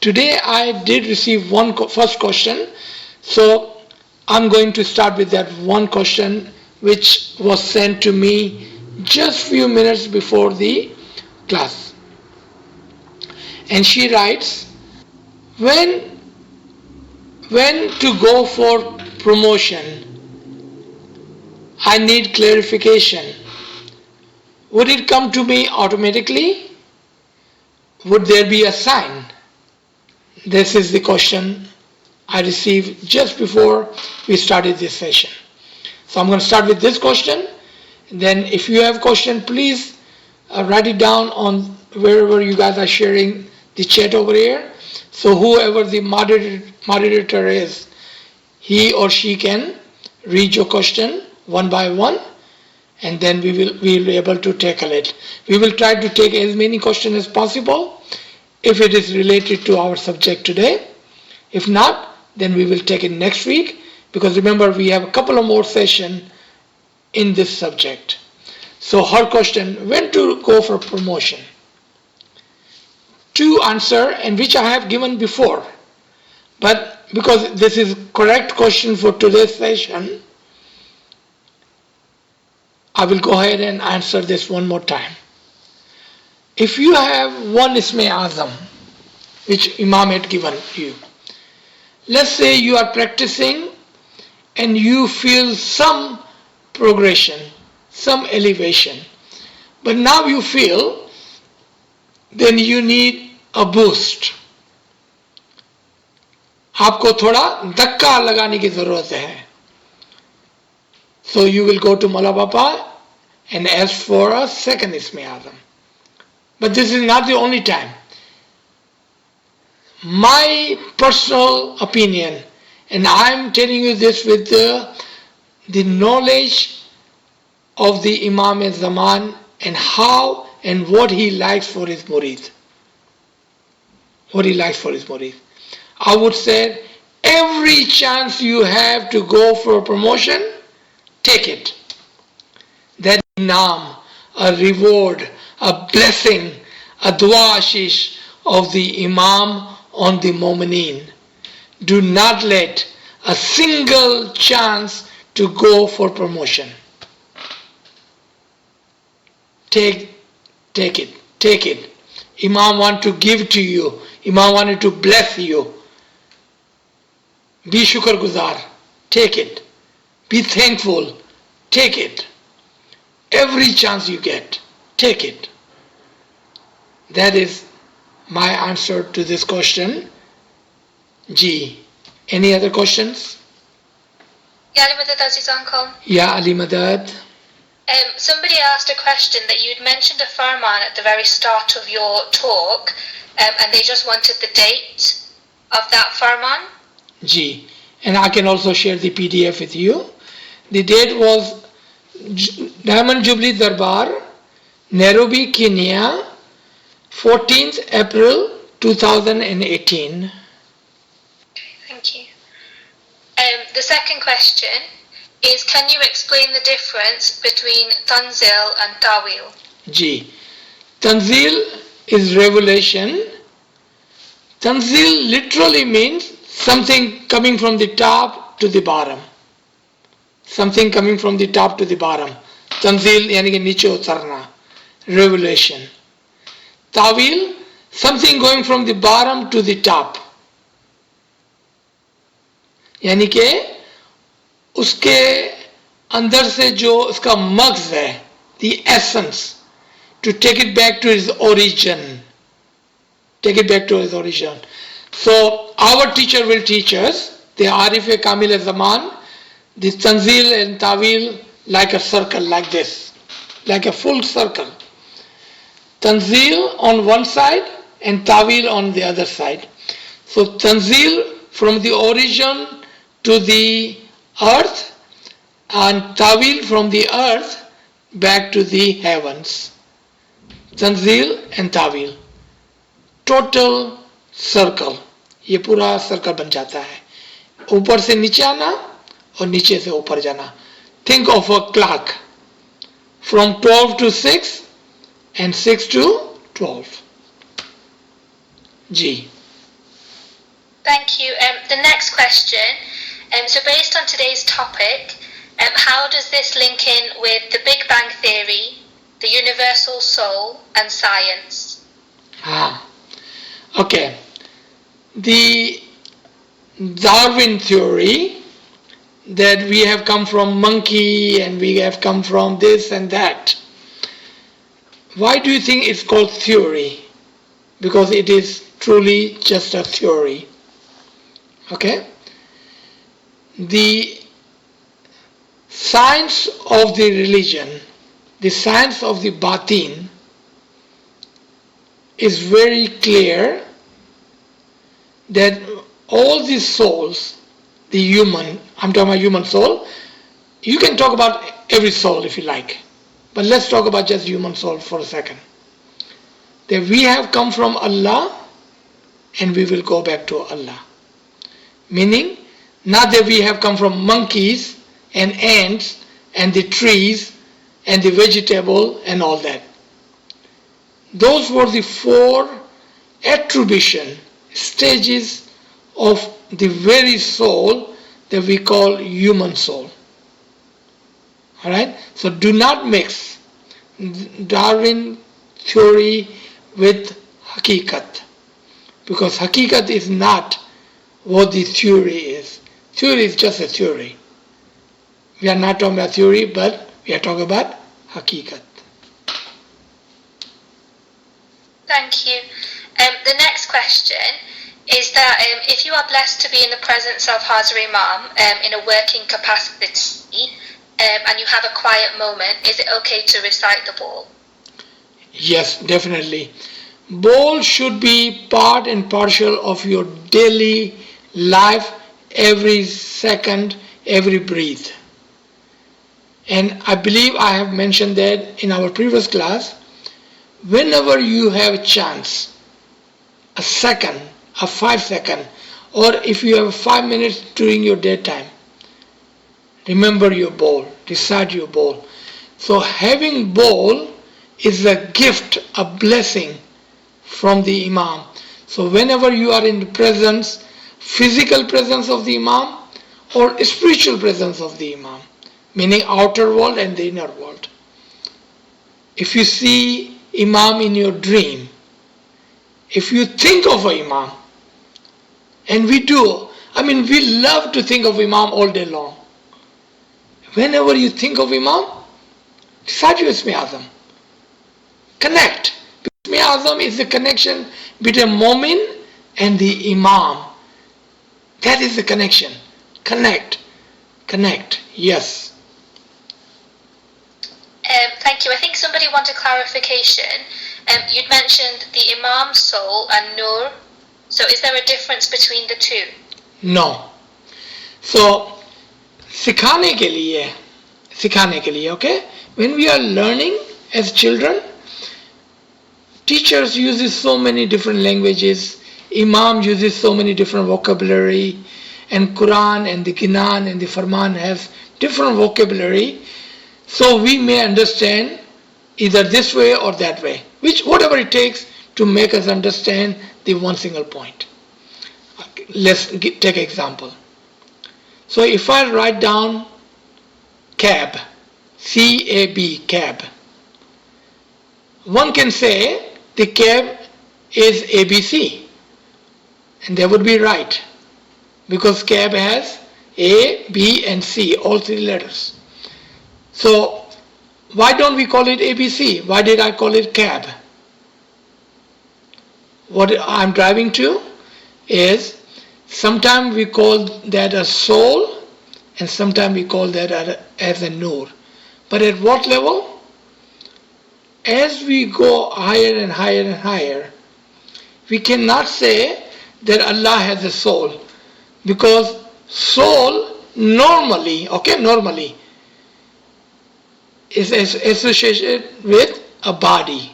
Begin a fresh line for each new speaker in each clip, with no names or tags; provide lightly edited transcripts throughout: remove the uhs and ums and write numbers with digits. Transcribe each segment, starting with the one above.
Today I did receive first question, so I'm going to start with that one question which was sent to me just few minutes before the class. And she writes, when to go for promotion? I need clarification. Would it come to me automatically? Would there be a sign? This is the question I received just before we started this session. So I'm going to start with this question. Then if you have a question, please write it down on wherever you guys are sharing the chat over here. So whoever the moderator is, he or she can read your question one by one, and then we will be able to tackle it. We will try to take as many questions as possible if it is related to our subject today. If not, then we will take it next week, because remember we have a couple of more sessions in this subject. So her question, when to go for promotion? Two answer, and which I have given before, but because this is correct question for today's session, I will go ahead and answer this one more time. If you have one Isme Azam, which Imam had given you, let's say you are practicing and you feel some progression, some elevation, but now you feel then you need a boost. आपको थोड़ा धक्का लगाने की जरूरत है. So you will go to Mala Bapa and ask for a second Isme Azam. But this is not the only time. My personal opinion, and I'm telling you this with the knowledge of the Imam al-Zaman and how and what he likes for his murid. What he likes for his murid. I would say every chance you have to go for a promotion, take it. That inam, a reward, a blessing, a dua ashish of the Imam on the Mu'mineen. Do not let a single chance to go for promotion. Take it. Imam want to give to you. Imam wanted to bless you. Be shukr guzar. Take it. Be thankful. Take it. Every chance you get, take it. That is my answer to this question. G. Any other questions?
Ya Ali Madad, Aziz uncle.
Ya Ali Madad.
Somebody asked a question that you had mentioned a farman at the very start of your talk, and they just wanted the date of that farman.
G. And I can also share the PDF with you. The date was Diamond Jubilee Darbar, Nairobi, Kenya, 14th April 2018.
Thank you. The second question is, can you explain the difference between Tanzil and Tawil?
Ji. Tanzil is revelation. Tanzil literally means something coming from the top to the bottom. Something coming from the top to the bottom. Tanzil yani ki niche utarna. Revelation. Tawil, something going from the bottom to the top. यानी कि उसके अंदर से जो उसका मग्ज है, the essence, to take it back to its origin. Take it back to its origin. So our teacher will teach us, the Arif Kamil Zaman, the Tanzil and Tawil like a circle, like this, like a full circle. Tanzil on one side and Tawil on the other side. So Tanzil from the origin to the earth, and Tawil from the earth back to the heavens. Tanzil and Tawil. Total circle. ये पूरा circle बन जाता है. ऊपर से नीचे आना और नीचे से ऊपर जाना. Think of a clock. From 12 to 6 and 6 to 12. G.
Thank you. The next question. So based on today's topic, how does this link in with the Big Bang Theory, the universal soul, and science?
Okay. The Darwin theory that we have come from monkey and we have come from this and that. Why do you think it's called theory? Because it is truly just a theory. Okay? The science of the religion, the science of the batin, is very clear that all the souls, the human, I'm talking about human soul, you can talk about every soul if you like, but let's talk about just human soul for a second. That we have come from Allah and we will go back to Allah. Meaning, not that we have come from monkeys and ants and the trees and the vegetable and all that. Those were the 4 attribution stages of the very soul that we call human soul. Alright? So do not mix Darwin theory with Hakikat. Because Hakikat is not what the theory is. Theory is just a theory. We are not talking about theory, but we are talking about Hakikat.
Thank you. The next question is that if you are blessed to be in the presence of Hazrat Imam in a working capacity and you have a quiet moment, is it okay to recite the ball?
Yes, definitely. Bowl should be part and parcel of your daily life, every second, every breath. And I believe I have mentioned that in our previous class. Whenever you have a chance, a second, a 5 second, or if you have 5 minutes during your daytime, remember your bowl, recite your bowl. So having bowl is a gift, a blessing from the Imam. So whenever you are in the presence, physical presence of the Imam or spiritual presence of the Imam, meaning outer world and the inner world. If you see Imam in your dream, if you think of an Imam, and we do, we love to think of Imam all day long. Whenever you think of Imam, recite your Ismi Azam. Connect. Ismi Azam is the connection between Mu'min and the Imam. That is the connection. Connect. Yes.
Thank you. I think somebody wanted clarification. You'd mentioned the Imam's soul and Nur. So is there a difference between the two?
No. So, सिखाने के लिए, okay? When we are learning as children, teachers uses so many different languages, Imam uses so many different vocabulary, and Quran and the Qinan and the Farman has different vocabulary. So we may understand either this way or that way, whatever it takes to make us understand the one single point. Let's take an example. So if I write down cab, C-A-B, cab, one can say the cab is ABC, and that would be right, because cab has A, B and C, all 3 letters. So why don't we call it ABC? Why did I call it cab? What I'm driving to is, sometimes we call that a soul and sometimes we call that as a nur. But at what level? As we go higher and higher and higher, we cannot say that Allah has a soul, because soul normally is associated with a body,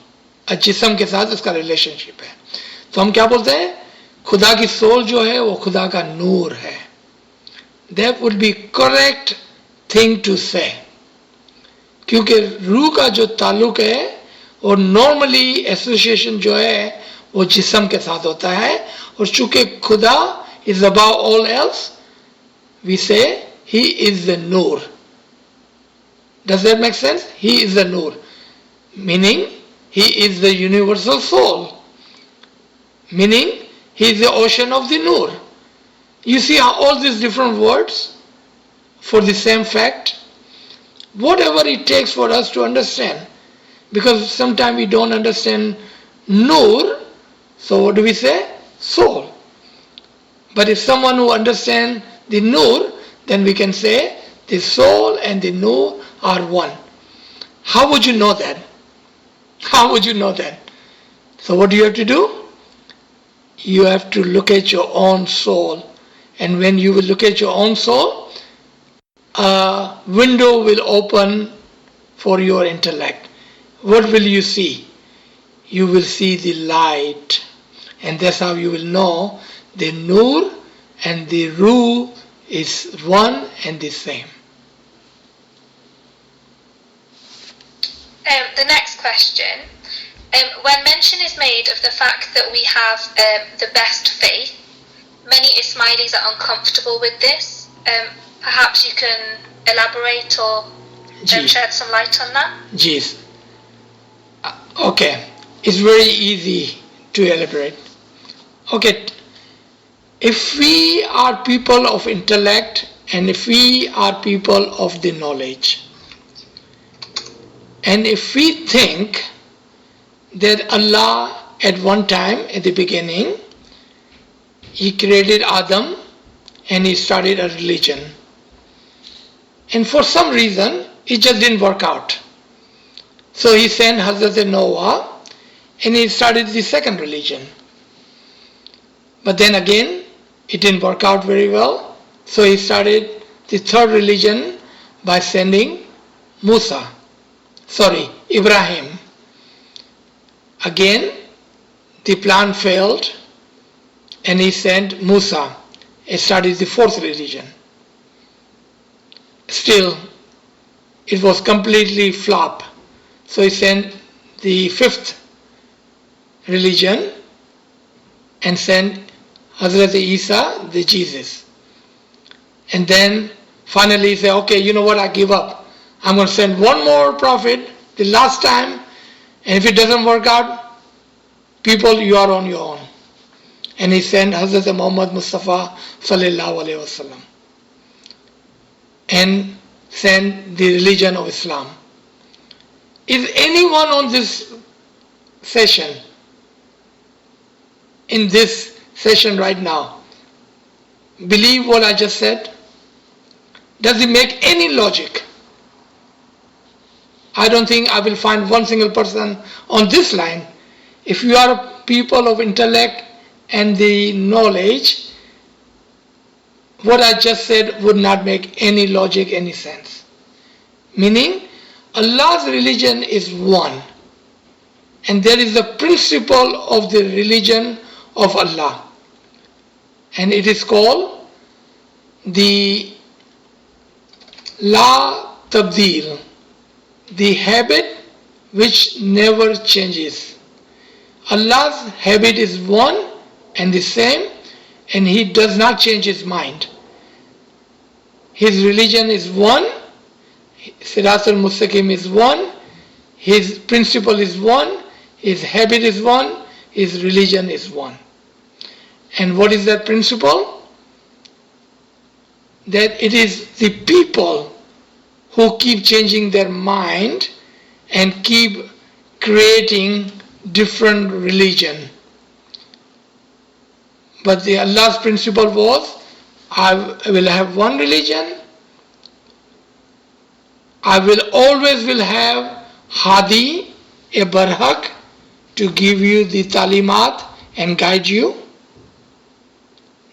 a जिस्म के साथ उसका relationship है. तो हम क्या बोलते हैं? खुदा की soul जो है वो खुदा का नूर है. That would be correct thing to say. क्योंकि रूह का जो ताल्लुक है और normally association जो है वो जिस्म के साथ होता है, और चूंकि खुदा is above all else, we say he is the Nur. Does that make sense? He is the Nur. Meaning, he is the universal soul. Meaning, he is the ocean of the Nur. You see how all these different words for the same fact? Whatever it takes for us to understand. Because sometimes we don't understand Nur, so what do we say? Soul. But if someone who understands the Nur, then we can say the soul and the Nur are one. How would you know that? How would you know that? So what do you have to do? You have to look at your own soul. And when you will look at your own soul, a window will open for your intellect. What will you see? You will see the light. And that's how you will know the Nur and the Ruh is one and the same.
The next question. When mention is made of the fact that we have the best faith, many Ismailis are uncomfortable with this. Perhaps you can elaborate or shed some light on that?
Yes. Okay. It's very easy to elaborate. Okay. If we are people of intellect and if we are people of the knowledge, and if we think that Allah at one time, at the beginning, He created Adam and He started a religion. And for some reason, it just didn't work out. So He sent Hazrat Noah and He started the second religion. But then again, it didn't work out very well. So He started the third religion by sending Ibrahim. Again, the plan failed and He sent Musa. He started the fourth religion. Still, it was completely flop. So He sent the fifth religion and sent Hazrat Isa, the Jesus. And then finally He said, okay, you know what, I give up. I'm going to send one more prophet, the last time, and if it doesn't work out, people, you are on your own. And He sent Hazrat Muhammad Mustafa sallallahu alaihi wasallam and sent the religion of Islam. Is anyone on this session, in this session right now, believe what I just said? Does it make any logic? I don't think I will find one single person on this line. If you are people of intellect and the knowledge, what I just said would not make any logic, any sense. Meaning, Allah's religion is one. And there is a principle of the religion of Allah. And it is called the La Tabdeel, the habit which never changes. Allah's habit is one and the same, and He does not change His mind. His religion is one, Sirat al-Mustaqim is one, His principle is one, His habit is one, His religion is one. And what is that principle? That it is the people who keep changing their mind and keep creating different religion. But the Allah's principle was, I will have one religion, I will always have Hadi, a Barhak, to give you the talimat and guide you.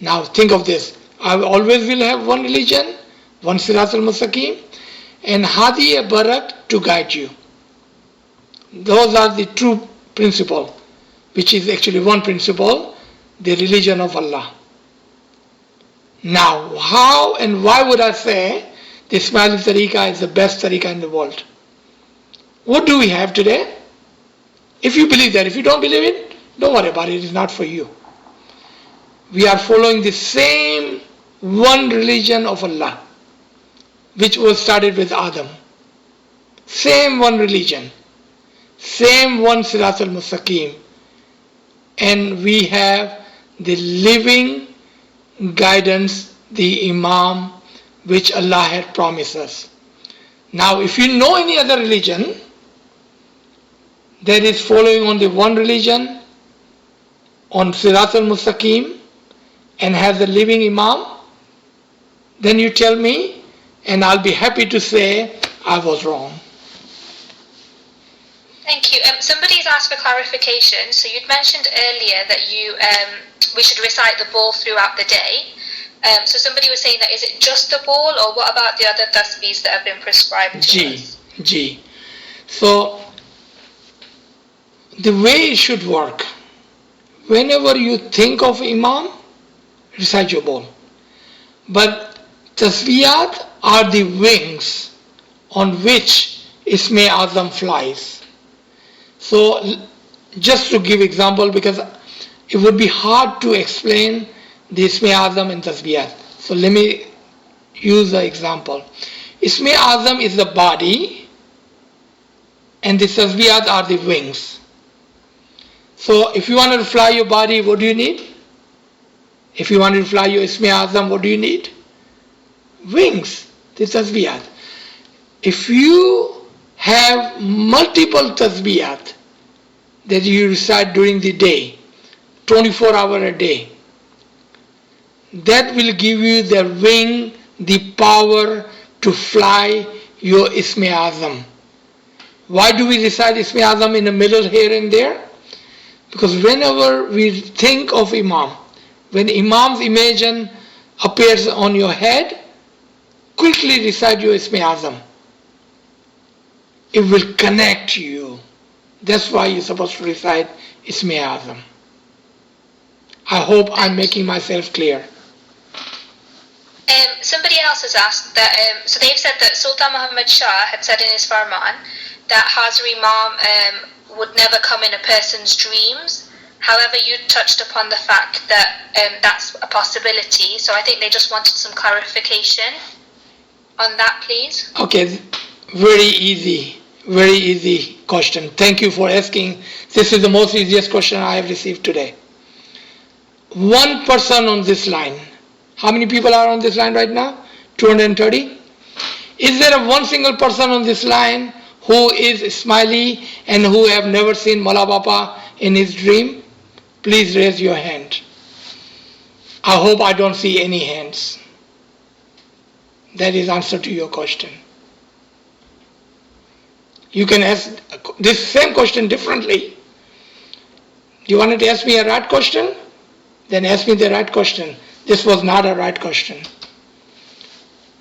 Now think of this, I always will have one religion, one Sirat al-Mustaqim, and Hadi, a Barhak, to guide you. Those are the true principle, which is actually one principle, the religion of Allah. Now, how and why would I say the Ismaili Tariqah is the best Tariqah in the world? What do we have today? If you believe that, if you don't believe it, don't worry about it, it is not for you. We are following the same one religion of Allah, which was started with Adam. Same one religion, same one Sirat al-Mustaqim. And we have the living guidance, the Imam, which Allah had promised us. Now, if you know any other religion that is following on the one religion, on Sirat al-Mustaqim, and has a living Imam, then you tell me, and I'll be happy to say I was wrong.
Thank you. Somebody's asked for clarification. So you'd mentioned earlier that we should recite the ball throughout the day. So somebody was saying that is it just the ball, or what about the other tasbihs that have been prescribed to us?
So the way it should work, whenever you think of Imam, recite your ball. But tasbiyat are the wings on which Isme Azam flies. So just to give example, because it would be hard to explain the Isme Azam and tasbiyat. So let me use an example. Isme Azam is the body and the tasbiyat are the wings. So if you want to fly your body, what do you need? If you want to fly your Isme Azam, what do you need? Wings, the tasbiyat. If you have multiple tasbiyat that you recite during the day, 24 hours a day, that will give you the wing, the power to fly your Isme Azam. Why do we recite Isme Azam in the middle here and there? Because whenever we think of Imam, when Imam's image appears on your head, quickly recite your Isme Azam. It will connect you. That's why you're supposed to recite Isme Azam. I hope I'm making myself clear.
Somebody else has asked that, so they've said that Sultan Muhammad Shah had said in his farman that Hazar Imam would never come in a person's dreams. However, you touched upon the fact that that's a possibility, so I think they just wanted some clarification on that, please.
Okay, very easy question. Thank you for asking. This is the most easiest question I have received today. One person on this line. How many people are on this line right now? 230? Is there one single person on this line who is Ismaili and who have never seen Mawla Bapa in his dream? Please raise your hand. I hope I don't see any hands. That is answer to your question. You can ask this same question differently. You wanted to ask me a right question? Then ask me the right question. This was not a right question.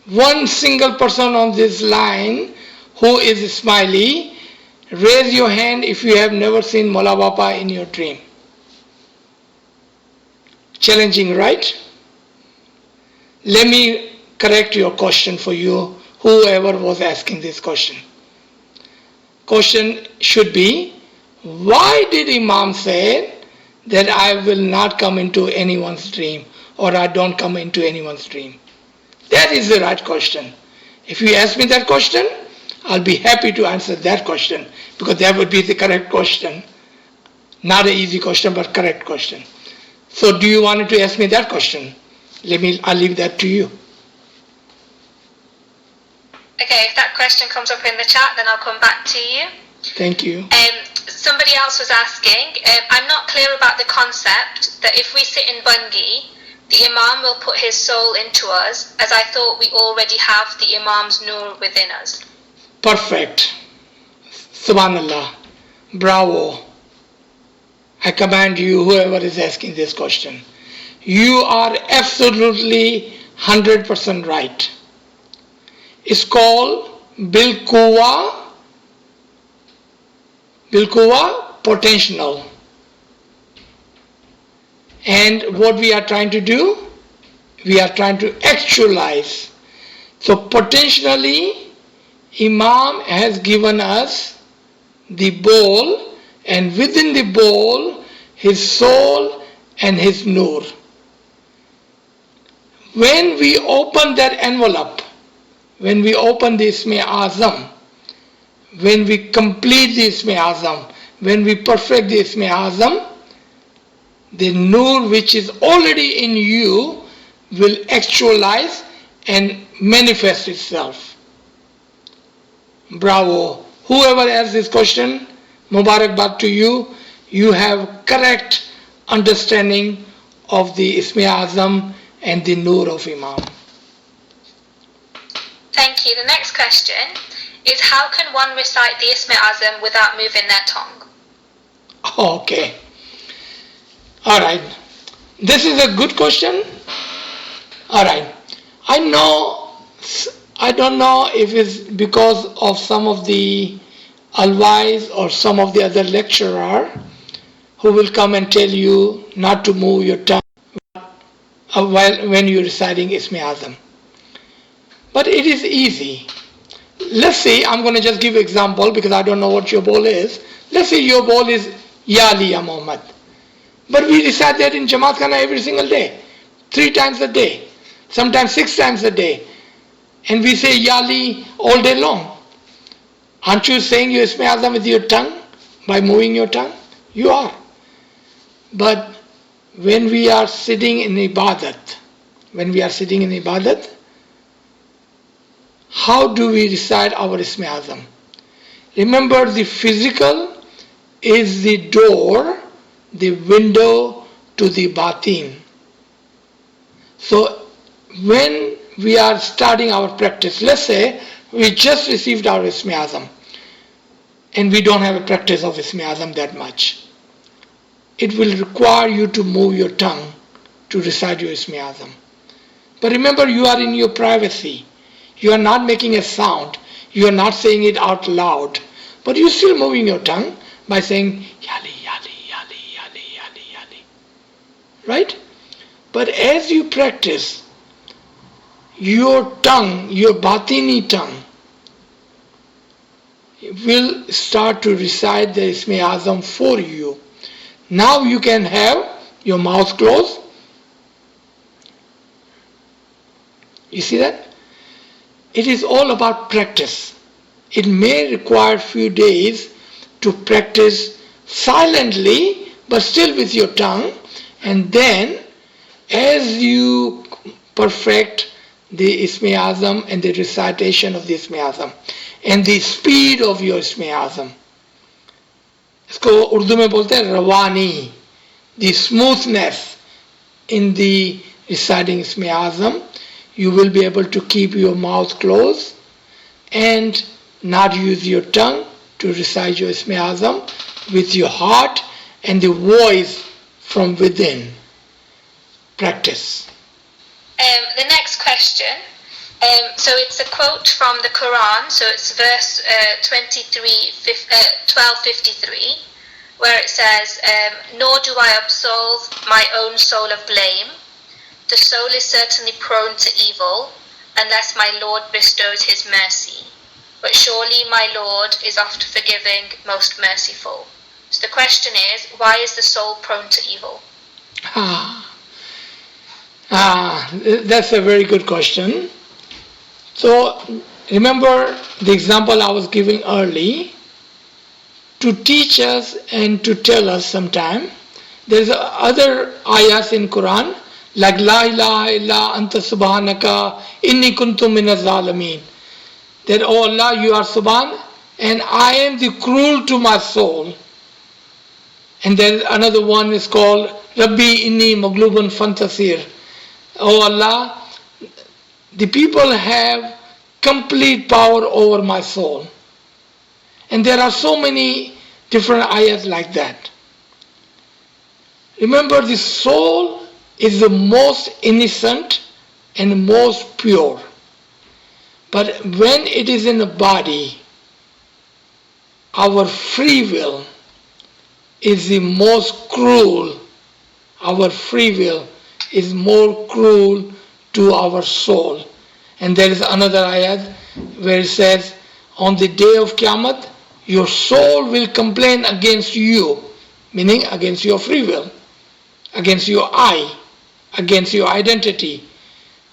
One single person on this line who is Ismaili, raise your hand if you have never seen Mawla Bapa in your dream. Challenging, right? Let me correct your question for you, whoever was asking this question. Question should be, why did Imam say that I will not come into anyone's dream, or I don't come into anyone's dream? That is the right question. If you ask me that question, I'll be happy to answer that question, because that would be the correct question. Not an easy question, but correct question. So do you want to ask me that question? I'll leave that to you.
Okay, if that question comes up in the chat, then I'll come back to you.
Thank you.
Somebody else was asking, I'm not clear about the concept that if we sit in Bangi, the Imam will put his soul into us, as I thought we already have the Imam's nur within us.
Perfect. Subhanallah. Bravo. I commend you, whoever is asking this question. You are absolutely 100% right. It's called Bilquwa potential. And what we are trying to do, we are trying to actualize. So potentially, Imam has given us the bowl, and within the bowl, his soul and his nur. when we open that envelope, when we open the Isme Azam, when we complete the Isme Azam, when we perfect the Isme Azam, the Noor which is already in you will actualize and manifest itself. Bravo. Whoever asked this question, Mubarakbad to you. You have correct understanding of the Isme Azam and the Noor of Imam.
Thank you. The next question is, how can one recite the Isme Azam without moving their tongue?
Okay. Alright. This is a good question. Alright. I don't know if it's because of some of the ALWAAZ or some of the other lecturer who will come and tell you not to move your tongue when you're reciting Isme Azam. But it is easy. Let's say, I'm going to just give an example because I don't know what your ball is. Let's say your ball is Ya Ali Ya Muhammad. But we recite that in Jamaat Khana every single day, 3 times a day, sometimes 6 times a day. And we say Ya Ali all day long. Aren't you saying your Isme Azam with your tongue by moving your tongue? You are. But when we are sitting in ibadat, how do we recite our Isme Azam? Remember, the physical is the door, the window to the batin. So when we are starting our practice, let's say we just received our Isme Azam and we don't have a practice of Isme Azam that much. It will require you to move your tongue to recite your Isme Azam. But remember, you are in your privacy. You are not making a sound. You are not saying it out loud. But you're still moving your tongue by saying Yali, Yali, Yali, Yali, Yali, Yali. Right? But as you practice, your tongue, your batini tongue, will start to recite the Isme Azam for you. Now you can have your mouth closed. You see that? It is all about practice. It may require few days to practice silently, but still with your tongue. And then, as you perfect the Isme Azam and the recitation of the Isme Azam and the speed of your Isme Azam, इसको उर्दू में बोलते हैं रवानी, the smoothness in the reciting Isme Azam, you will be able to keep your mouth closed and not use your tongue to recite your Isme Azam with your heart and the voice from within. Practice.
The next question, so it's a quote from the Quran, so it's verse 1253, where it says, nor do I absolve my own soul of blame. The soul is certainly prone to evil, unless my Lord bestows his mercy. But surely my Lord is oft forgiving, most merciful. So the question is, why is the soul prone to evil?
That's a very good question. So remember the example I was giving early, to teach us and to tell us sometime. There's other ayahs in Quran, like La ilaha illa anta subhanaka inni kuntu minaz zalimin. That, oh Allah, you are subhan and I am the cruel to my soul. And then another one is called Rabbi inni maglubun fantasir. Oh Allah, the people have complete power over my soul. And there are so many different ayahs like that. Remember, the soul is the most innocent and most pure. But when it is in the body, our free will is the most cruel. Our free will is more cruel to our soul. And there is another ayat where it says, on the day of Qiyamah, your soul will complain against you, meaning against your free will, against your I, against your identity.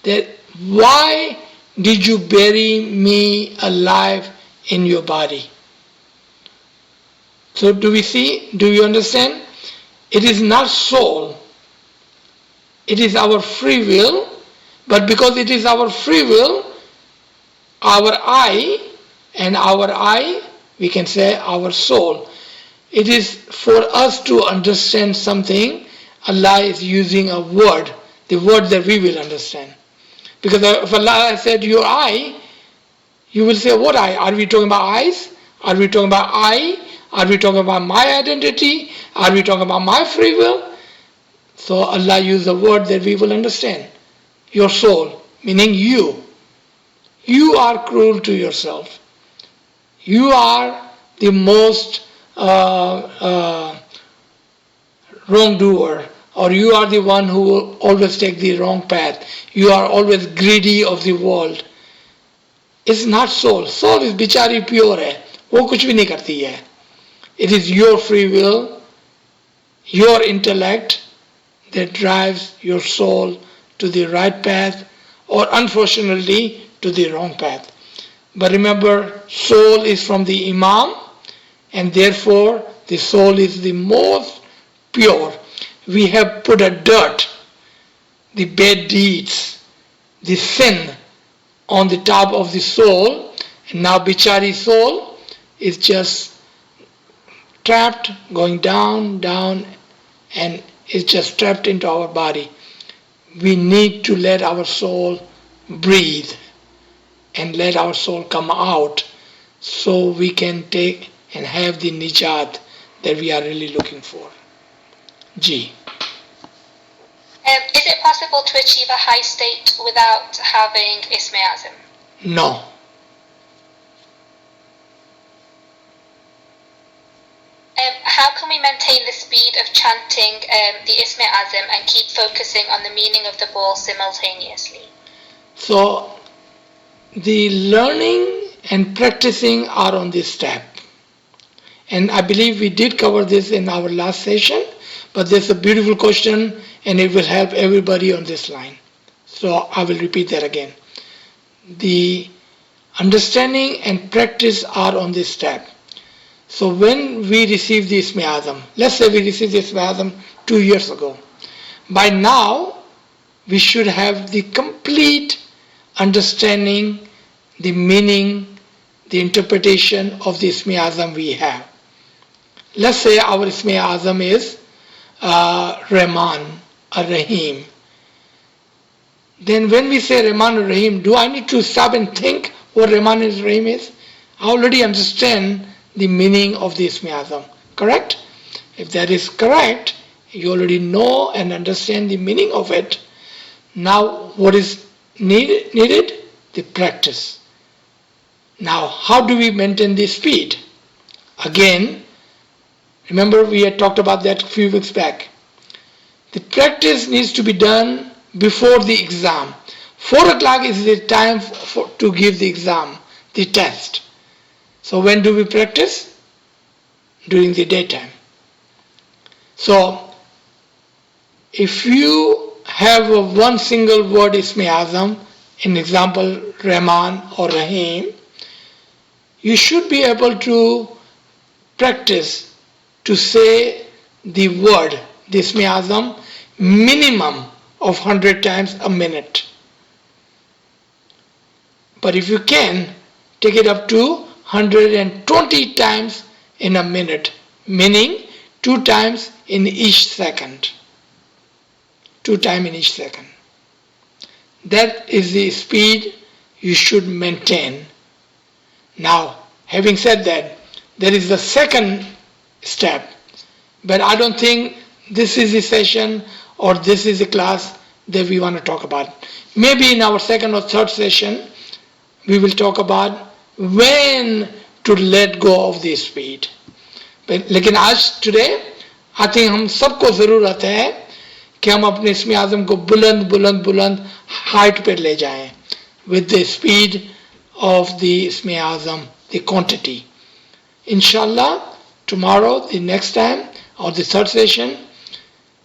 that why did you bury me alive in your body? So do we see, do you understand? It is not soul, it is our free will, but because it is our free will, our I, and our I, we can say our soul. It is for us to understand something, Allah is using a word, the word that we will understand. Because if Allah said your eye, you will say what eye? Are we talking about eyes? Are we talking about I? Are we talking about my identity? Are we talking about my free will? So Allah used a word that we will understand. Your soul, meaning you. You are cruel to yourself. You are the most wrongdoer, or you are the one who will always take the wrong path. You are always greedy of the world. It's not soul. Soul is bichari pure hai. वो कुछ भी नहीं करती है. It is your free will, your intellect that drives your soul to the right path, or unfortunately to the wrong path. But remember, soul is from the Imam, and therefore the soul is the most pure. We have put a dirt, the bad deeds, the sin on the top of the soul, and now bichari soul is just trapped, going down, down, and is just trapped into our body. We need to let our soul breathe and let our soul come out so we can take and have the nijat that we are really looking for. G.
Is it possible to achieve a high state without having Ism Azam?
No.
How can we maintain the speed of chanting the Ism Azam and keep focusing on the meaning of the ball simultaneously?
So, the learning and practicing are on this step. And I believe we did cover this in our last session, but there's a beautiful question and it will help everybody on this line. So I will repeat that again. The understanding and practice are on this step. So when we receive the Ism Azam, let's say we received the Ism Azam 2 years ago. By now, we should have the complete understanding, the meaning, the interpretation of the Ism Azam we have. Let's say our Ism Azam is Rahman or Rahim. Then when we say Rahman or Rahim, do I need to stop and think what Rahman and Rahim is? I already understand the meaning of the Ism Azam, correct? If that is correct, you already know and understand the meaning of it. Now what is needed? The practice. Now how do we maintain the speed? Again, remember we had talked about that a few weeks back. The practice needs to be done before the exam. 4 o'clock is the time to give the exam, the test. So when do we practice? During the daytime. So if you have one single word Ism Azam, in example Rahman or Rahim, you should be able to practice to say the word, the Ism Azam, minimum of 100 times a minute. But if you can, take it up to 120 times in a minute, meaning 2 times in each second. 2 times in each second. That is the speed you should maintain. Now, having said that, there is the second step, but I don't think this is the session or this is the class that we want to talk about. Maybe in our second or third session, we will talk about when to let go of the speed. लेकिन आज today, I think हम सबको ज़रूरत है कि हम अपने Ism Azam को बुलंद height पे ले जाएं with the speed of the Ism Azam, the quantity. Inshallah, tomorrow, the next time, or the third session,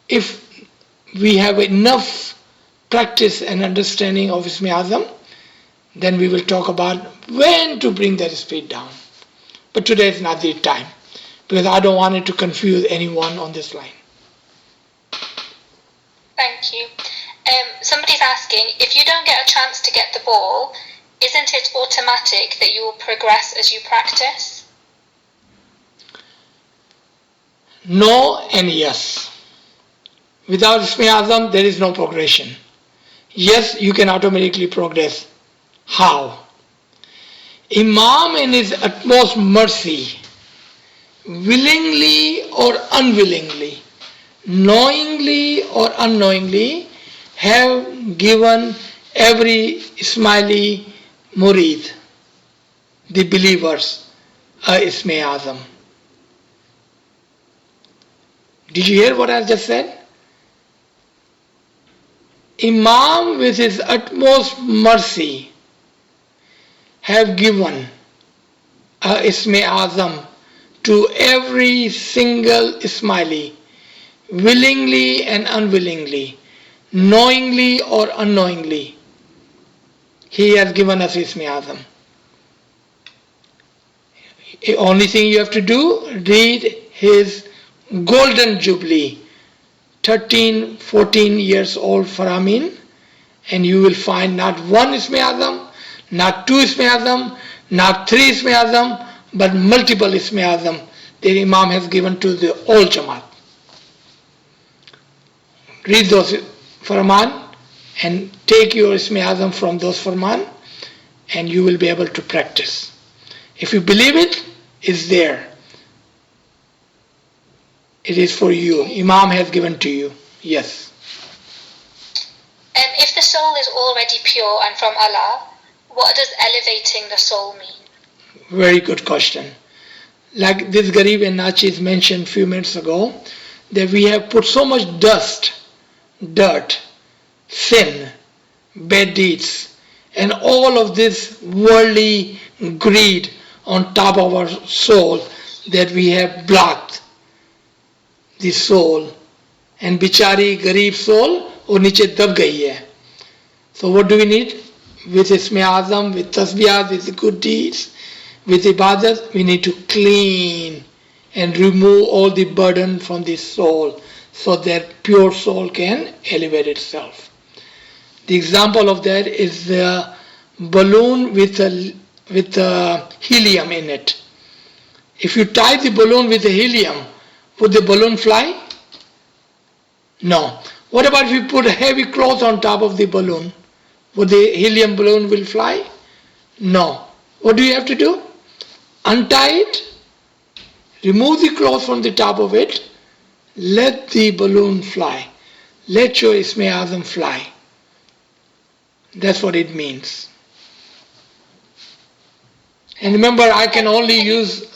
if we have enough practice and understanding of Ismi Azam, then we will talk about when to bring that speed down. But today is not the time, because I don't want it to confuse anyone on this line.
Thank you. Somebody's asking, if you don't get a chance to get the ball, isn't it automatic that you will progress as you practice?
No and yes. Without Ismi Azam, there is no progression. Yes, you can automatically progress. How? Imam in his utmost mercy, willingly or unwillingly, knowingly or unknowingly, have given every Ismaili murid, the believers, a Ismi Azam. Did you hear what I just said? Imam with his utmost mercy have given a Ismi Azam to every single Ismaili, willingly and unwillingly, knowingly or unknowingly. He has given us Ismi Azam. The only thing you have to do, read his Golden Jubilee, 13, 14 years old Faramin, and you will find not one Ismi Azam, not two Ismi Azam, not three Ismi Azam, but multiple Ismi Azam that Imam has given to the whole Jamaat. Read those Farman and take your Ismi Azam from those Farman, and you will be able to practice. If you believe it, it's there. It is for you. Imam has given to you. Yes.
If the soul is already pure and from Allah, what does elevating the soul mean?
Very good question. Like this Garib and Nachis mentioned a few minutes ago, that we have put so much dust, dirt, sin, bad deeds, and all of this worldly greed on top of our soul that we have blocked the soul. And bichari garib soul wo niche dab gayi hai. So what do we need? With Ismi Azam, with tasbihat, with good deeds, with ibadat, we need to clean and remove all the burden from the soul so that pure soul can elevate itself. The example of that is the balloon with helium in it. If you tie the balloon with the helium, would the balloon fly? No. What about if you put a heavy cloth on top of the balloon? Would the helium balloon will fly? No. What do you have to do? Untie it, remove the cloth from the top of it, let the balloon fly. Let your Ismi Azam fly. That's what it means. And remember, I can only use,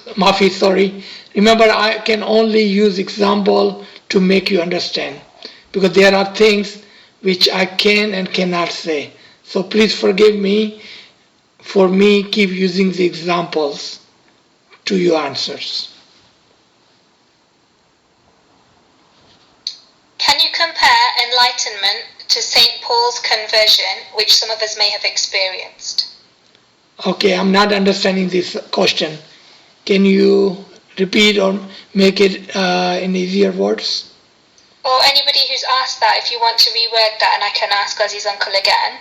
remember I can only use example to make you understand. Because there are things which I can and cannot say. So please forgive me for me keep using the examples to your answers.
Can you compare enlightenment to St. Paul's conversion, which some of us may have experienced?
Okay, I'm not understanding this question. Can you repeat or make it in easier words?
Or anybody who's asked that, if you want to reword that and I can ask Aziz Uncle again.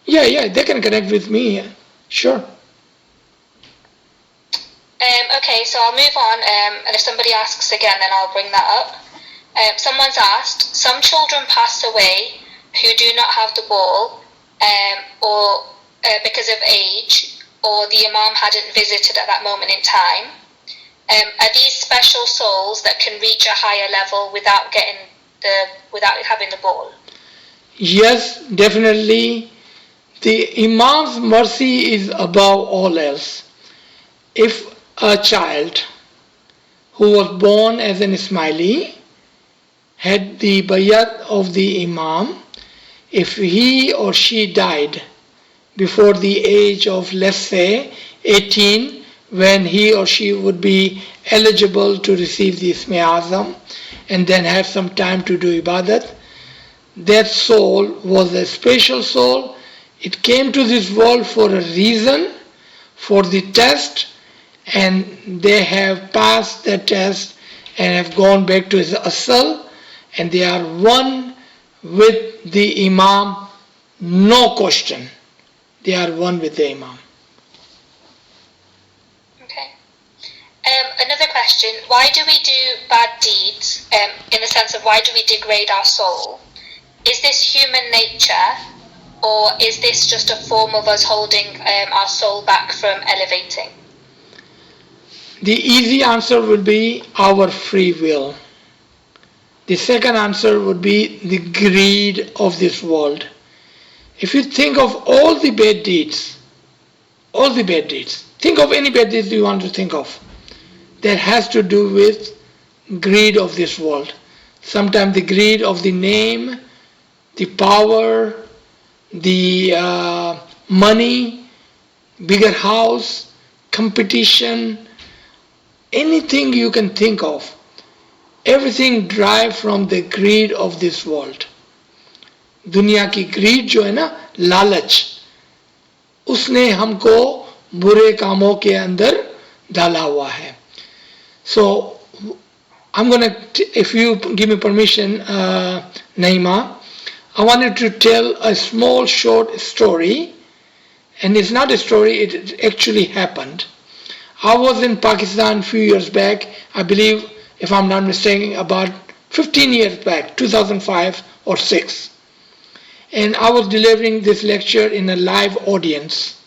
Yeah, they can connect with me. Sure.
Okay, so I'll move on, and if somebody asks again, then I'll bring that up. Someone's asked, some children pass away who do not have the ball, or because of age, or the Imam hadn't visited at that moment in time. Are these special souls that can reach a higher level without having the ball?
Yes, definitely. The Imam's mercy is above all else. If a child who was born as an Ismaili had the bayat of the Imam, if he or she died before the age of, let's say, 18, when he or she would be eligible to receive the Ismi Azam and then have some time to do ibadat, that soul was a special soul. It came to this world for a reason, for the test, and they have passed the test and have gone back to his asal, and they are one with the Imam, no question. They are one with the Imam.
Okay. Another question, why do we do bad deeds, in the sense of why do we degrade our soul? Is this human nature, or is this just a form of us holding our soul back from elevating?
The easy answer would be our free will. The second answer would be the greed of this world. If you think of all the bad deeds, think of any bad deeds you want to think of, that has to do with greed of this world. Sometimes the greed of the name, the power, the money, bigger house, competition, anything you can think of, everything drive from the greed of this world. दुनिया की grid जो है ना, लालच, उसने हमको बुरे कामों के अंदर डाला हुआ है. So I'm gonna, if you give me permission, Naima, I wanted to tell a small short story, and it's not a story, it actually happened. I was in Pakistan a few years back, I believe, if I'm not mistaken, about 15 years back, 2005 or 6. And I was delivering this lecture in a live audience.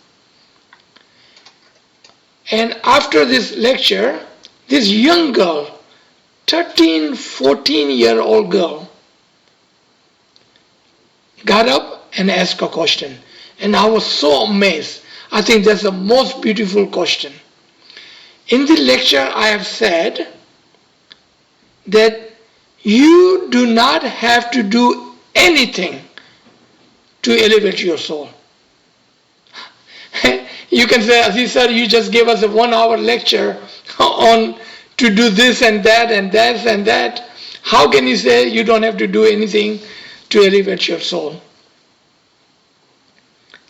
And after this lecture, this young girl, 13, 14-year-old girl, got up and asked a question. And I was so amazed. I think that's the most beautiful question. In the lecture, I have said that you do not have to do anything to elevate your soul. You can say, Aziz sir, you just gave us a 1-hour lecture on to do this and that and that and that. How can you say you don't have to do anything to elevate your soul?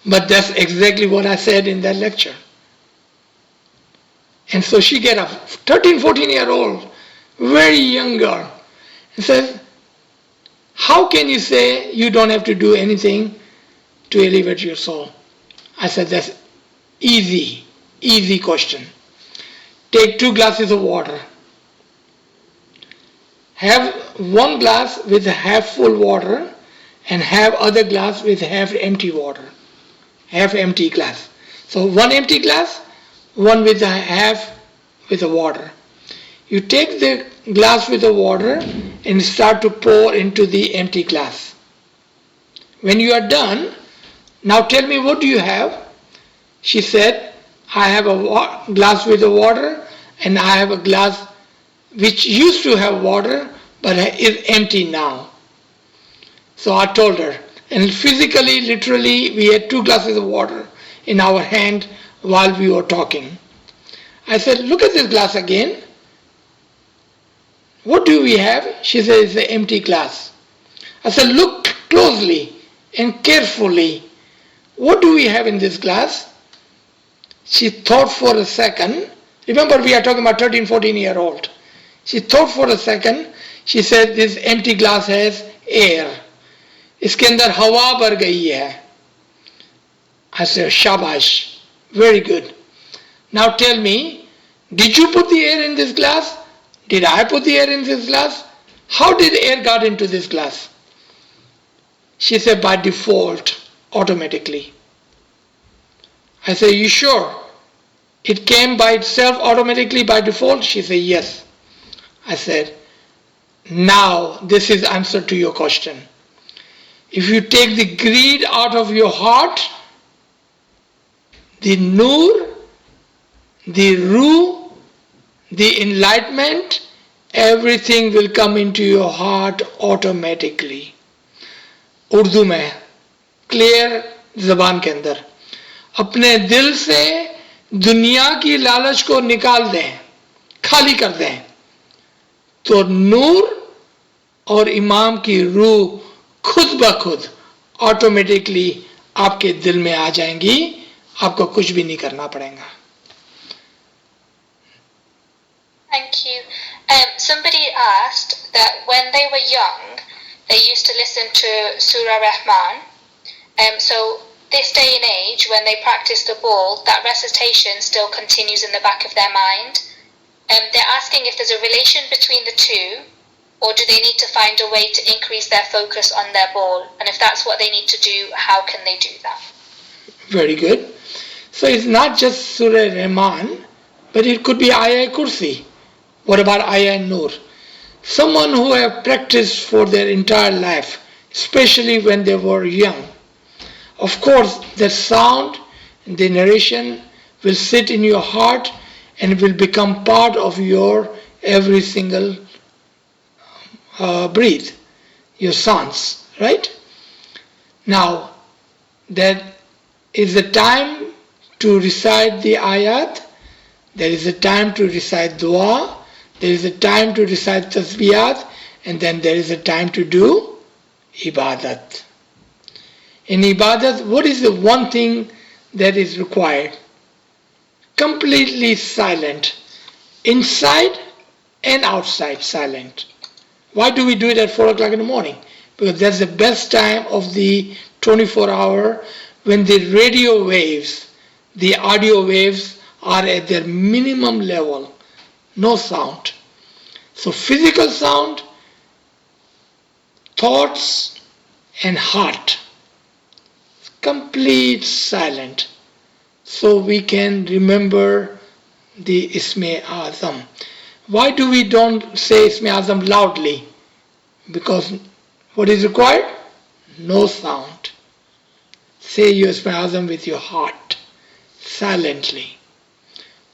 But that's exactly what I said in that lecture. And so she get up, 13, 14-year-old, very young girl, and says, how can you say you don't have to do anything to elevate your soul? I said, that's easy question. Take 2 glasses of water. Have one glass with half full water and have other glass with half empty water. Half empty glass. So one empty glass, one with a half with the water. You take the glass with the water and start to pour into the empty glass. When you are done, now tell me, what do you have? She said, I have a glass with the water and I have a glass which used to have water but is empty now. So I told her, and physically, literally, we had 2 glasses of water in our hand while we were talking. I said, look at this glass again. What do we have? She said, it's an empty glass. I said, look closely and carefully. What do we have in this glass? She thought for a second. Remember, we are talking about 13, 14-year-old. She thought for a second. She said, this empty glass has air. इसके अंदर हवा भर गई है. I said, shabash, very good. Now tell me, did you put the air in this glass? Did I put the air in this glass? How did air got into this glass? She said, by default, automatically. I said, you sure? It came by itself automatically by default? She said, yes. I said, now this is answer to your question. If you take the greed out of your heart, the nur, the ruh, the enlightenment, everything will come into your heart automatically. Urdu में clear ज़बान के अंदर अपने दिल से दुनिया की लालच को निकाल दें, खाली कर दें, तो नूर और इमाम की रूह खुद ब खुद ऑटोमेटिकली आपके दिल में आ जाएंगी, आपको कुछ भी नहीं करना पड़ेगा.
Thank you. Somebody asked that when they were young, they used to listen to Surah Rahman. So this day and age, when they practice the ball, that recitation still continues in the back of their mind. They're asking if there's a relation between the two, or do they need to find a way to increase their focus on their ball? And if that's what they need to do, how can they do that?
Very good. So it's not just Surah Rahman, but it could be Ayah Kursi. What about Ayah Nur? Someone who have practiced for their entire life, especially when they were young. Of course, the sound, the narration will sit in your heart and will become part of your every single breath, your sounds, right? Now, that is the time to recite the ayat, there is a time to recite dua, there is a time to recite tasbiyat, and then there is a time to do ibadat. In ibadat, what is the one thing that is required? Completely silent, inside and outside silent. Why do we do it at 4 o'clock in the morning? Because that's the best time of the 24-hour when the radio waves, the audio waves are at their minimum level, no sound. So physical sound, thoughts and heart, complete silent, so we can remember the Isme Azam. Why do we don't say Isme Azam loudly? Because what is required? No sound. Say your Isme Azam with your heart, silently.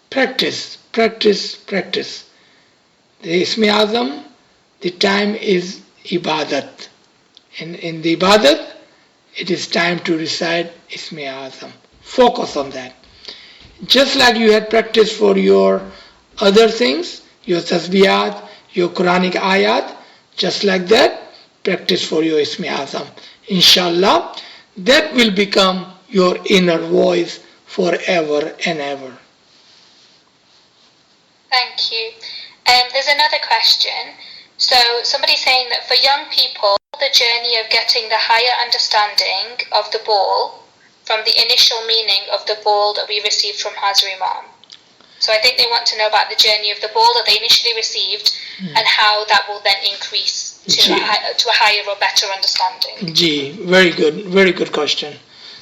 Practice, practice, practice. The Isme Azam, the time is ibadat. And in the ibadat, it is time to recite Isme Azam. Focus on that. Just like you had practiced for your other things, your tasbiyat, your Quranic ayat, just like that, practice for your Isme Azam. Inshallah, that will become your inner voice forever and ever.
Thank you. There's another question. So somebody's saying that for young people, the journey of getting the higher understanding of the ball from the initial meaning of the ball that we received from Hazrat Imam. So I think they want to know about the journey of the ball that they initially received and how that will then increase to a higher or better understanding.
Very good question.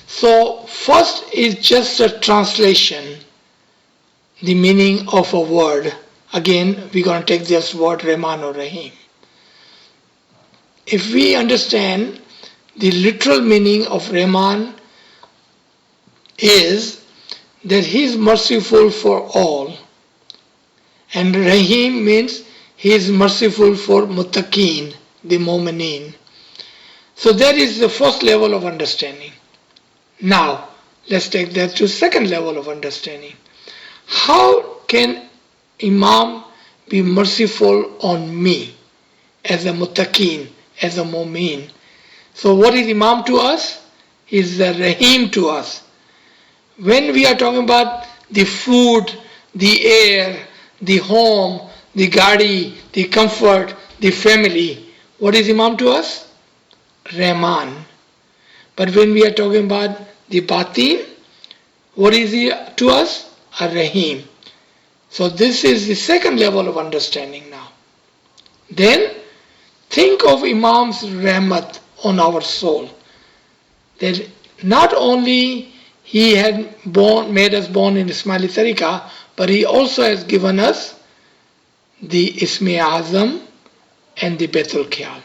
So first is just a translation, the meaning of a word. Again, we're going to take this word Rahman or Rahim. If we understand the literal meaning of Rahman is that he is merciful for all, and Rahim means he is merciful for muttaqeen, the mu'mineen. So that is the first level of understanding. Now let's take that to second level of understanding. How can Imam be merciful on me as a muttaqeen, as a mu'min? So what is Imam to us? He is the Rahim to us. When we are talking about the food, the air, the home, the gadi, the comfort, the family, what is Imam to us? Rahman. But when we are talking about the batin, what is he to us? A Rahim. So this is the second level of understanding now. Then think of Imam's rahmat on our soul. That not only he had made us born in Ismaili Tariqah, but he also has given us the Isme Azam and the Betul Khayal.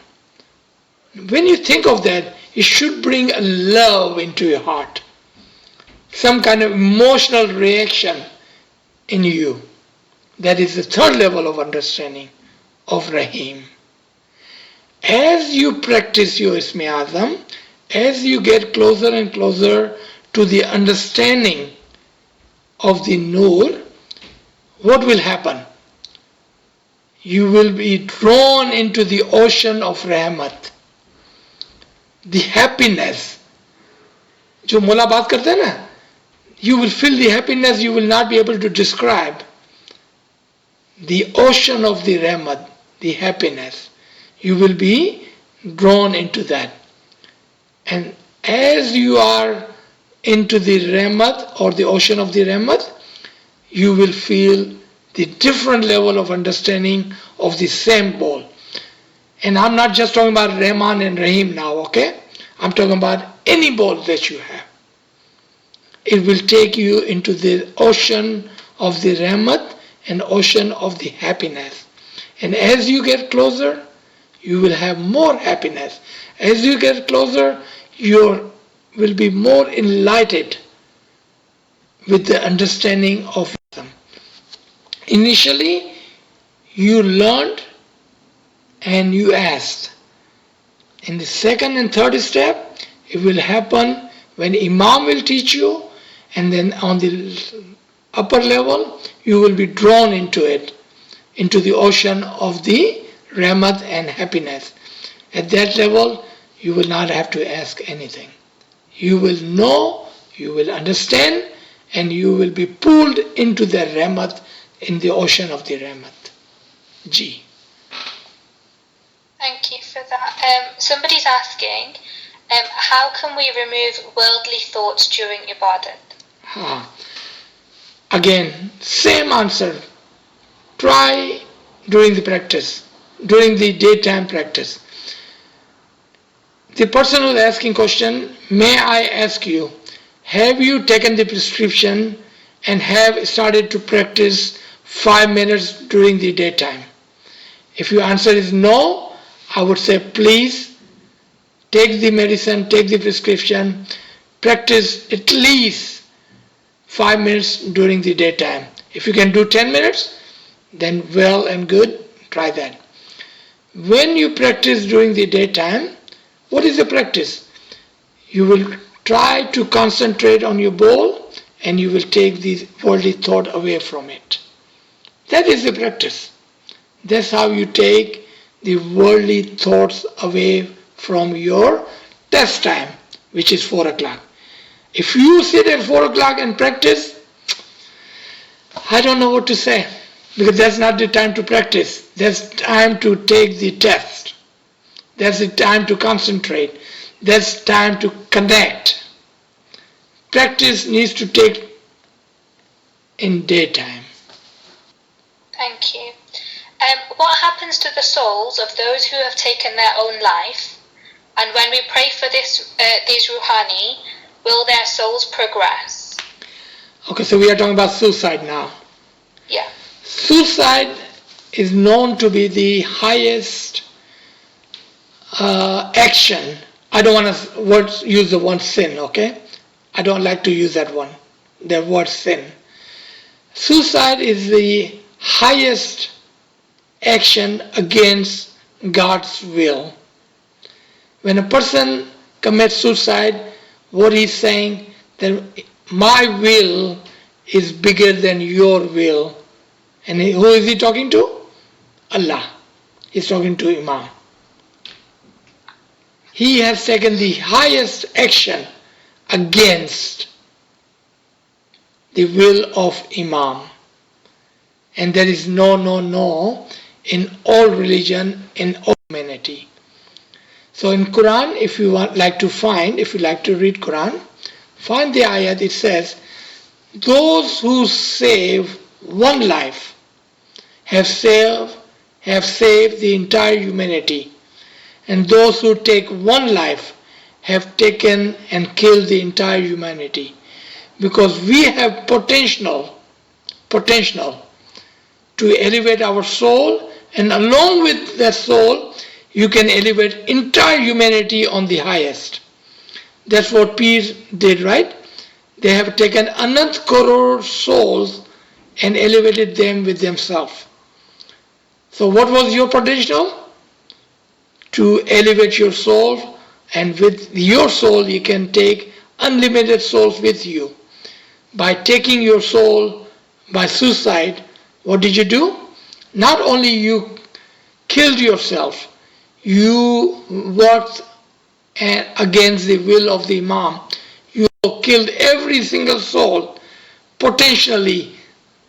When you think of that, it should bring a love into your heart, some kind of emotional reaction in you. That is the third level of understanding of Rahim. As you practice your Isme Azam, as you get closer and closer to the understanding of the Nur, what will happen? You will be drawn into the ocean of Rahmat. the happiness. जो मोला बात करते हैं ना, you will feel the happiness you will not be able to describe. The ocean of the rahmat, the happiness. You will be drawn into that. And as you are into the rahmat or the ocean of the rahmat, you will feel the different level of understanding of the same ball. And I'm not just talking about Rahman and Rahim now, okay? I'm talking about any ball that you have. It will take you into the ocean of the rahmat and ocean of the happiness. And as you get closer, you will have more happiness. As you get closer, you will be more enlightened with the understanding of them. Initially, you learned and you asked. In the second and third step, it will happen when Imam will teach you, and then on the upper level, you will be drawn into it, into the ocean of the rahmat and happiness. At that level, you will not have to ask anything. You will know, you will understand, and you will be pulled into the rahmat, in the ocean of the rahmat. G.
Thank you for that. Somebody's asking, how can we remove worldly thoughts during ibadat?
Again, same answer. Try during the practice, during the daytime practice. The person who is asking question, may I ask you, have you taken the prescription and have started to practice 5 minutes during the daytime? If your answer is no, I would say please take the medicine, take the prescription, practice at least 5 minutes during the daytime. If you can do 10 minutes, then well and good, try that. When you practice during the daytime, what is the practice? You will try to concentrate on your bowl and you will take the worldly thought away from it. That is the practice. That's how you take the worldly thoughts away from your test time, which is 4 o'clock. If you sit at 4 o'clock and practice, I don't know what to say, because that's not the time to practice. That's time to take the test. That's the time to concentrate. That's time to connect. Practice needs to take in daytime.
Thank you. What happens to the souls of those who have taken their own life? And when we pray for these ruhani, will their souls progress?
Okay, so we are talking about suicide now.
Yeah.
Suicide is known to be the highest action. I don't want to use the word sin, okay? I don't like to use that one, the word sin. Suicide is the highest action against God's will. When a person commits suicide, what he's saying, that my will is bigger than your will. And who is he talking to? Allah. He's talking to Imam. He has taken the highest action against the will of Imam. And there is no in all religion, in all humanity. So in Quran, if you like to read Quran, find the ayat. It says, those who save one life have saved the entire humanity. And those who take one life have taken and killed the entire humanity. Because we have potential to elevate our soul, and along with that soul, you can elevate entire humanity on the highest. That's what peers did, right? They have taken Anant Crore souls and elevated them with themselves. So what was your potential? To elevate your soul, and with your soul you can take unlimited souls with you. By taking your soul by suicide, what did you do? Not only you killed yourself, you worked and against the will of the Imam. You killed every single soul potentially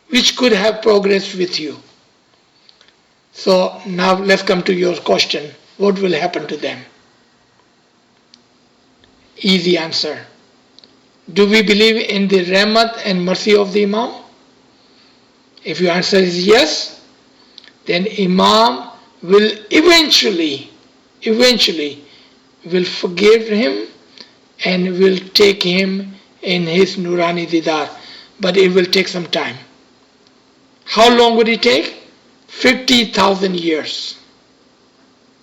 which could have progressed with you. So now let's come to your question. What will happen to them? Easy answer. Do we believe in the rahmat and mercy of the Imam? If your answer is yes, then Imam will eventually will forgive him and will take him in his Nurani Didar. But it will take some time. How long would it take? 50,000 years.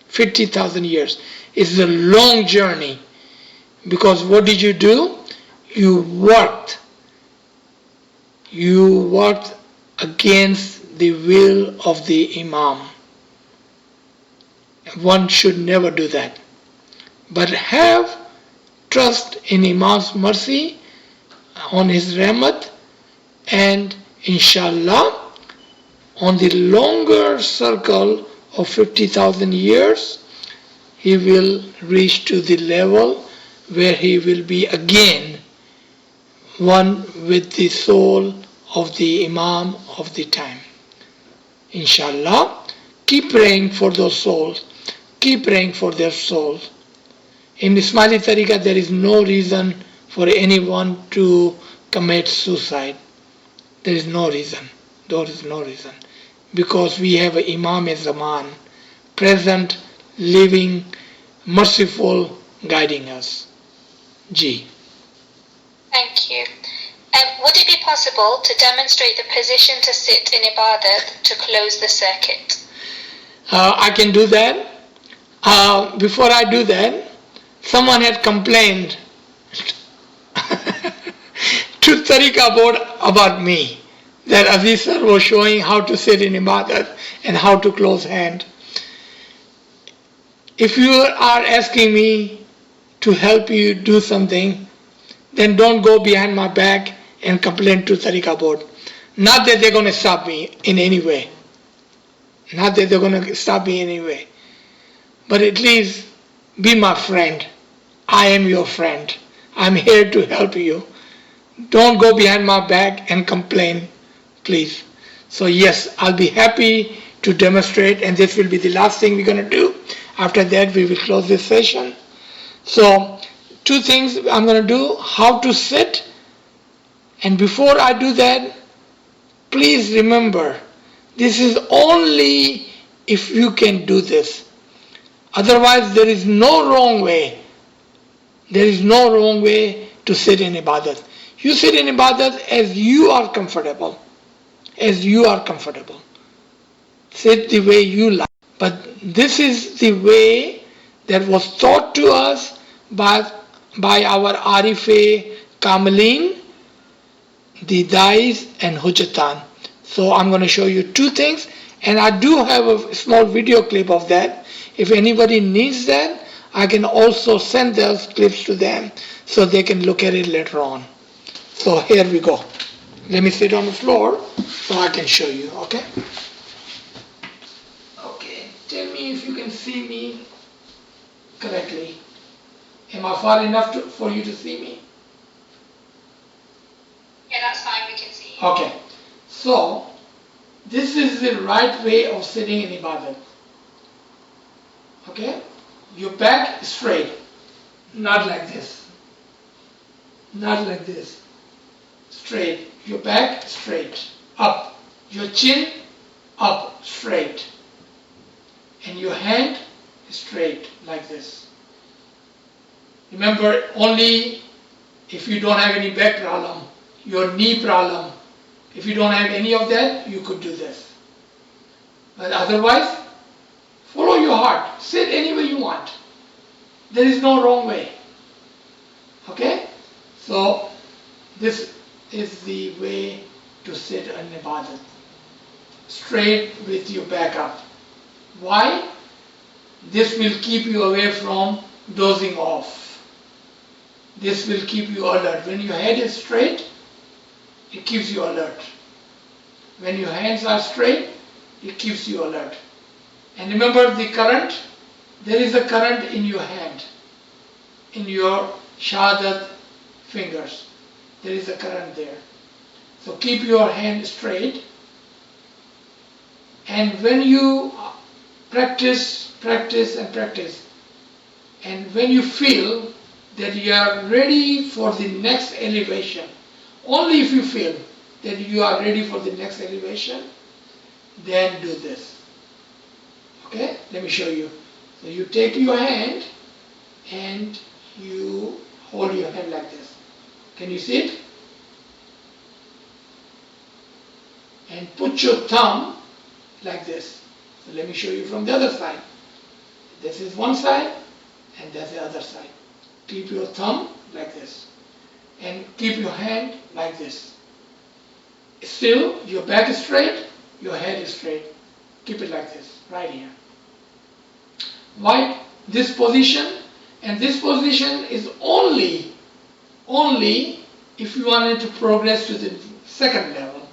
50,000 years. It's a long journey. Because what did you do? You worked against the will of the Imam. One should never do that. But have trust in Imam's mercy, on his rahmat, and inshallah, on the longer circle of 50,000 years, he will reach to the level where he will be again one with the soul of the Imam of the time. Inshallah, keep praying for those souls. Keep praying for their souls. In Ismaili Tariqah, there is no reason for anyone to commit suicide. There is no reason. There is no reason. Because we have an Imam-e-Zaman, present, living, merciful, guiding us. G.
Thank you. Would it be possible to demonstrate the position to sit in ibadat to close the circuit?
I can do that. Before I do that, someone had complained to Tariqah board about me, that Aziz sir was showing how to sit in ibadat and how to close hand. If you are asking me to help you do something, then don't go behind my back and complain to Tariqah board. Not that they're going to stop me in any way. Not that they're going to stop me in any way. But at least be my friend. I am your friend. I'm here to help you. Don't go behind my back and complain, please. So yes, I'll be happy to demonstrate, and this will be the last thing we're going to do. After that, we will close this session. So, two things I'm going to do: how to sit. And before I do that, please remember, this is only if you can do this. Otherwise, there is no wrong way. There is no wrong way to sit in ibadat. You sit in ibadat as you are comfortable. As you are comfortable. Sit the way you like. But this is the way that was taught to us by our Arife Kamilin, the Dais and Hujjatan. So I'm going to show you two things, and I do have a small video clip of that. If anybody needs that, I can also send those clips to them so they can look at it later on. So here we go. Let me sit on the floor so I can show you, okay? Okay, tell me if you can see me correctly. Am I far enough for you to see me?
Yeah, that's fine, we can see you.
Okay, so this is the right way of sitting in ibadat. Okay, your back straight, not like this. Not like this. Straight, your back straight, up. Your chin up, straight. And your hand straight, like this. Remember, only if you don't have any back problem, your knee problem, if you don't have any of that, you could do this. But otherwise, follow your heart. Sit any way you want. There is no wrong way. Okay? So, this is the way to sit in ibadat. Straight with your back up. Why? This will keep you away from dozing off. This will keep you alert. When your head is straight, it keeps you alert. When your hands are straight, it keeps you alert. And remember the current, there is a current in your hand. in your Shahadat fingers. There is a current there. So keep your hand straight. And when you practice, and when you feel that you are ready for the next elevation, only if you feel that you are ready for the next elevation, then do this. Okay, let me show you. So you take your hand and you hold your hand like this. Can you see it? And put your thumb like this. So let me show you from the other side. This is one side and that's the other side. Keep your thumb like this and keep your hand like this. Still, your back is straight, your head is straight. Keep it like this, right here. Why this position? And this position is only if you wanted to progress to the second level,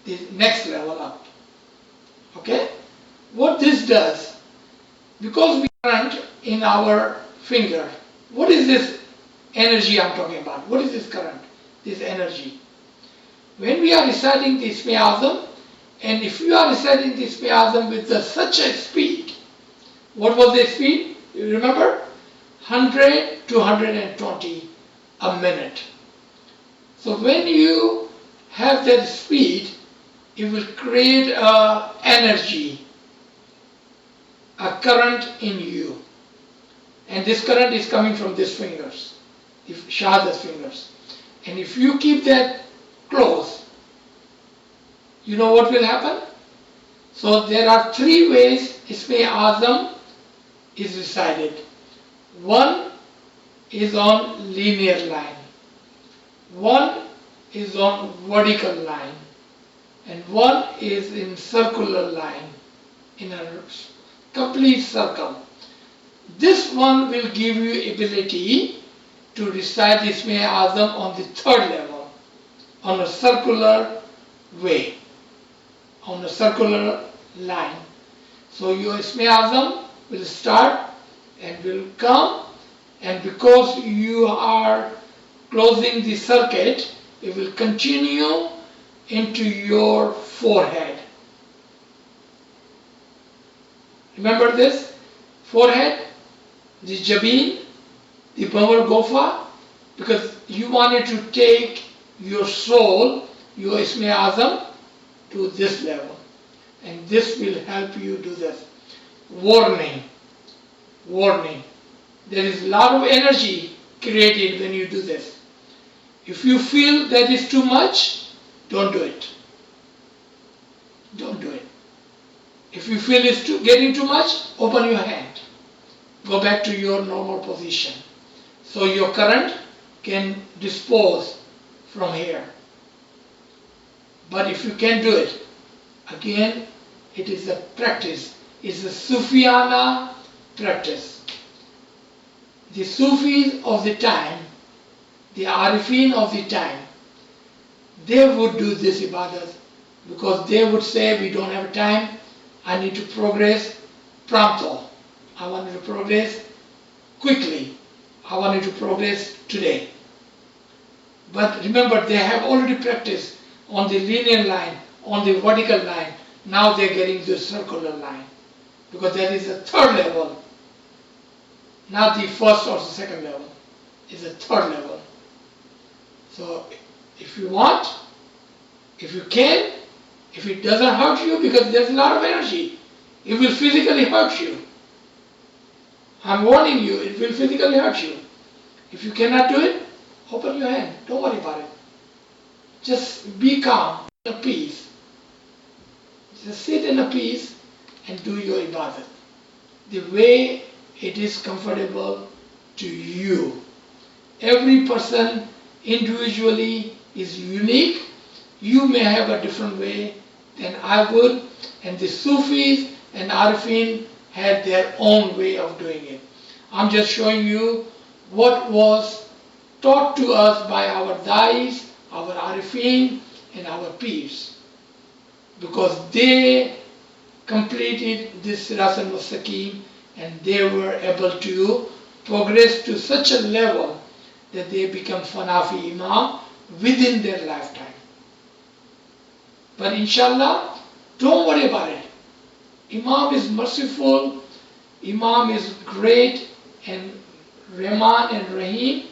the next level up. Okay? What this does, because we current in our finger, what is this energy I'm talking about? What is this current? This energy. When we are reciting the Isme Azam, and if you are reciting the Isme Azam with such a speed, what was the speed? You remember? 100 to 120 a minute. So when you have that speed, it will create a energy, a current in you. And this current is coming from these fingers, the Shahadat fingers. And if you keep that close, you know what will happen? So there are three ways Isme Azam is recited. One is on linear line, one is on vertical line, and one is in circular line, in a complete circle. This one will give you ability to recite Isme Azam on the third level, on a circular way, on a circular line. So your Isme Azam will start and will come, and because you are closing the circuit, it will continue into your forehead. Remember this? Forehead, the Jabin, the Bawar Gofa, because you wanted to take your soul, your Isme Azam, to this level. And this will help you do this. Warning. There is a lot of energy created when you do this. If you feel that is too much, don't do it. Don't do it. If you feel it's getting too much, open your hand. Go back to your normal position. So your current can dispose from here. But if you can do it, again, it is a practice. It's a Sufiana practice. The Sufis of the time, the Arifin of the time, they would do this ibadat because they would say, we don't have time, I need to progress pronto. I wanted to progress quickly. I wanted to progress today. But remember, they have already practiced on the linear line, on the vertical line. Now they're getting the circular line because that is the third level. Not the first or the second level. It's the third level. So if you want, if you can, if it doesn't hurt you, because there's a lot of energy, it will physically hurt you. I'm warning you, it will physically hurt you. If you cannot do it, open your hand. Don't worry about it. Just be calm, in a peace. Just sit in a peace and do your ibadat the way it is comfortable to you. Every person individually is unique. You may have a different way than I would, and the Sufis and Arifin had their own way of doing it. I'm just showing you what was taught to us by our Dais, our Arifin, and our Peers, because they completed this Sirat al-Mustaqim and they were able to progress to such a level that they become Fanafi Imam within their lifetime. But inshallah, don't worry about it. Imam is merciful, Imam is great, and Rahman and Rahim,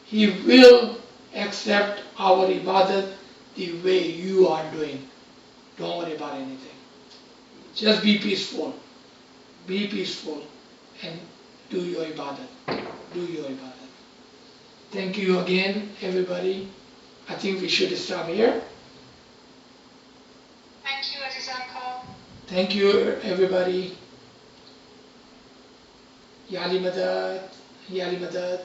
he will accept our ibadat the way you are doing. Don't worry about anything. Just be peaceful. Be peaceful and do your ibadat. Do your ibadat. Thank you again, everybody. I think we should stop here.
Thank you, Aziz Uncle.
Thank you, everybody. Yali Madad. Yali Madad.